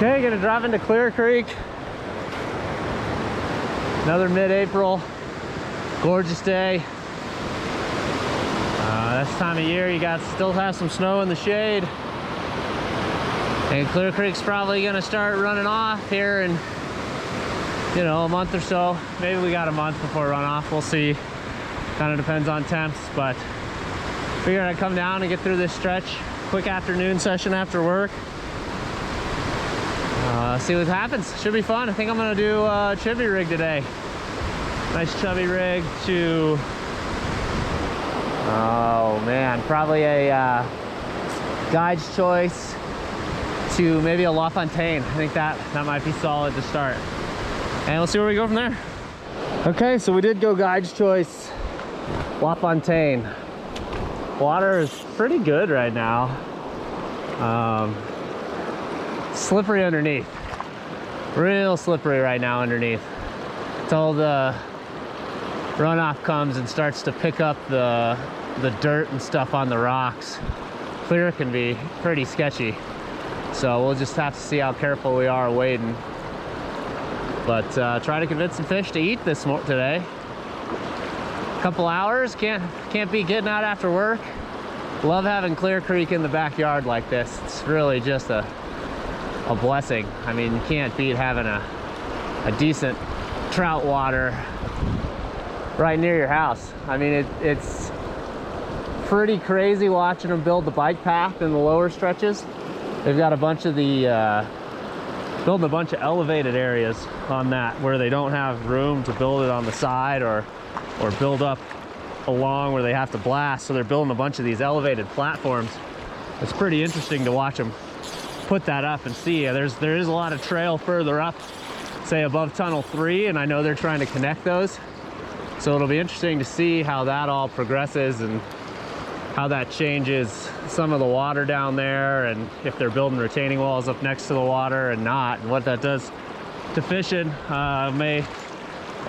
Okay, gonna drive into Clear Creek. Another mid-April, gorgeous day. This time of year, you still have some snow in the shade. And Clear Creek's probably gonna start running off here in, you know, a month or so. Maybe we got a month before runoff, we'll see. Kind of depends on temps, but figured I'd come down and get through this stretch. Quick afternoon session after work. See what happens. Should be fun. I think I'm gonna do a Chubbby rig today. Nice Chubbby rig to, oh man, probably a guide's choice to maybe a La Fontaine. I think that might be solid to start. And we'll see where we go from there. Okay, so we did go guide's choice, La Fontaine. Water is pretty good right now. Slippery underneath. Real slippery right now underneath. Until the runoff comes and starts to pick up the dirt and stuff on the rocks. Clear can be pretty sketchy. So we'll just have to see how careful we are wading. But try to convince some fish to eat this today. Couple hours, can't be getting out after work. Love having Clear Creek in the backyard like this. It's really just a blessing. I mean, you can't beat having a decent trout water right near your house. I mean, it's pretty crazy watching them build the bike path in the lower stretches. They've got a bunch of building a bunch of elevated areas on that where they don't have room to build it on the side or build up along where they have to blast. So they're building a bunch of these elevated platforms. It's pretty interesting to watch them put that up and see. There is a lot of trail further up, say above tunnel 3, and I know they're trying to connect those. So it'll be interesting to see how that all progresses and how that changes some of the water down there, and if they're building retaining walls up next to the water and not, and what that does to fishing.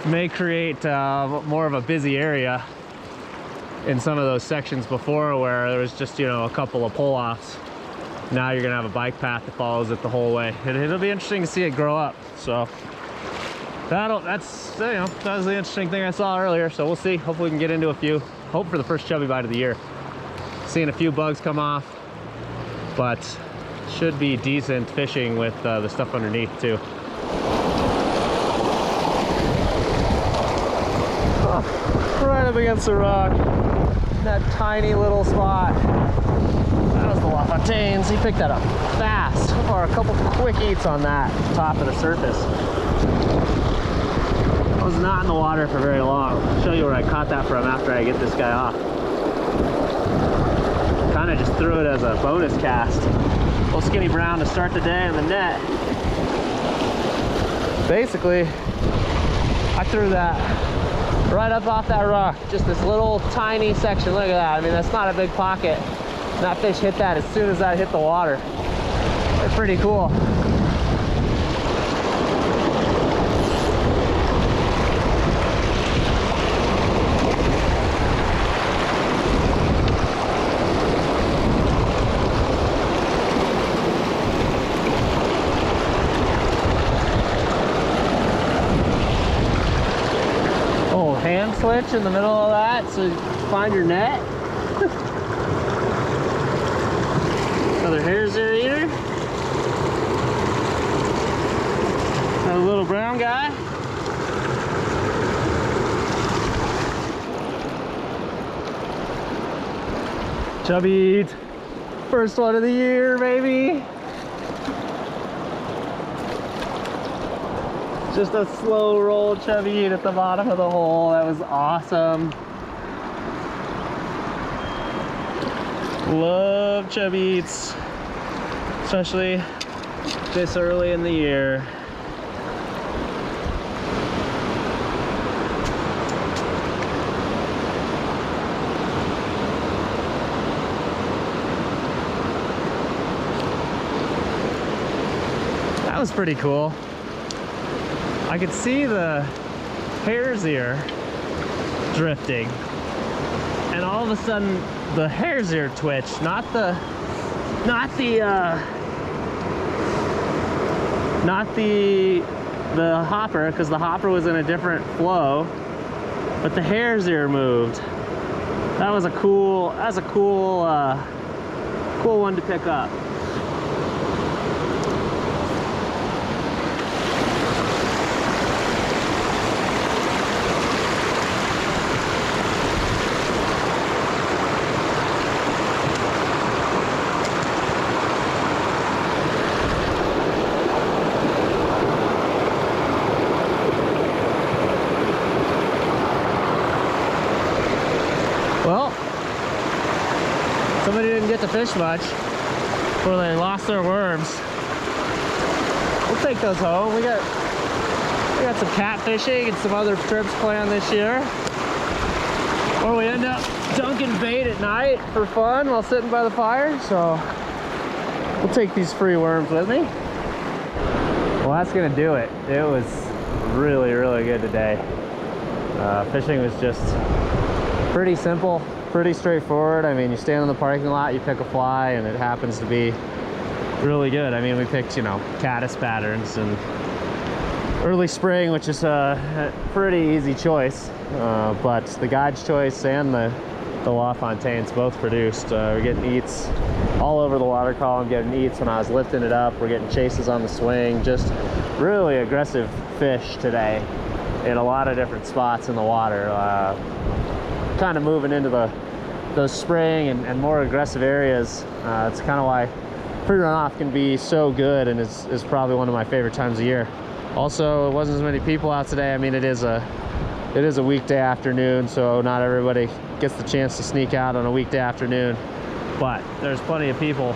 May create more of a busy area in some of those sections before where there was just, you know, a couple of pull-offs. Now you're gonna have a bike path that follows it the whole way. It'll be interesting to see it grow up. So that's, you know, that was the interesting thing I saw earlier. So we'll see. Hopefully we can get into a few. Hope for the first Chubbby bite of the year. Seeing a few bugs come off, but should be decent fishing with the stuff underneath too. Oh, right up against the rock. That tiny little spot. That was the La Fontaine's. He picked that up fast. Or a couple quick eats on that top of the surface. I was not in the water for very long. I'll show you where I caught that from after I get this guy off. Kind of just threw it as a bonus cast. Little skinny brown to start the day in the net. Basically, I threw that right up off that rock. Just this little tiny section. Look at that. I mean, that's not a big pocket. That fish hit that as soon as that hit the water. They're pretty cool. Oh, hand switch in the middle of that so you find your net. Another hares there eater. Another little brown guy. Chubbby, first one of the year, baby. Just a slow roll Chubbby at the bottom of the hole. That was awesome. Love Chubbby, especially this early in the year. That was pretty cool. I could see the hare's ear drifting, and all of a sudden the hare's ear twitch, not the Not the hopper, because the hopper was in a different flow, but the hare's ear moved. That was a cool, cool one to pick up. Well, somebody didn't get to fish much before they lost their worms. We'll take those home. We got some catfishing and some other trips planned this year. Or we end up dunking bait at night for fun while sitting by the fire. So we'll take these free worms with me. Well, that's gonna do it. It was really, really good today. Fishing was just pretty simple, pretty straightforward. I mean, you stand in the parking lot, you pick a fly, and it happens to be really good. I mean, we picked, you know, caddis patterns and early spring, which is a pretty easy choice. But the guide's choice and the LaFontaines both produced. We're getting eats all over the water column, getting eats when I was lifting it up. We're getting chases on the swing. Just really aggressive fish today in a lot of different spots in the water. Kind of moving into those spring and more aggressive areas. It's kind of why pre-runoff can be so good and is probably one of my favorite times of year. Also, it wasn't as many people out today. I mean, it is a weekday afternoon, so not everybody gets the chance to sneak out on a weekday afternoon, but there's plenty of people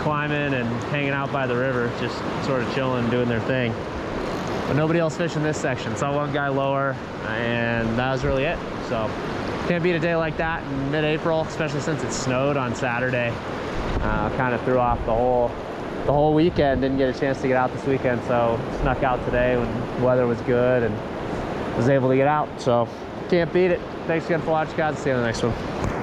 climbing and hanging out by the river, just sort of chilling, doing their thing. But nobody else fishing this section. Saw one guy lower, and that was really it. So can't beat a day like that in mid-April, especially since it snowed on Saturday. Kind of threw off the whole weekend. Didn't get a chance to get out this weekend, so snuck out today when the weather was good and was able to get out. So can't beat it. Thanks again for watching, guys. See you on the next one.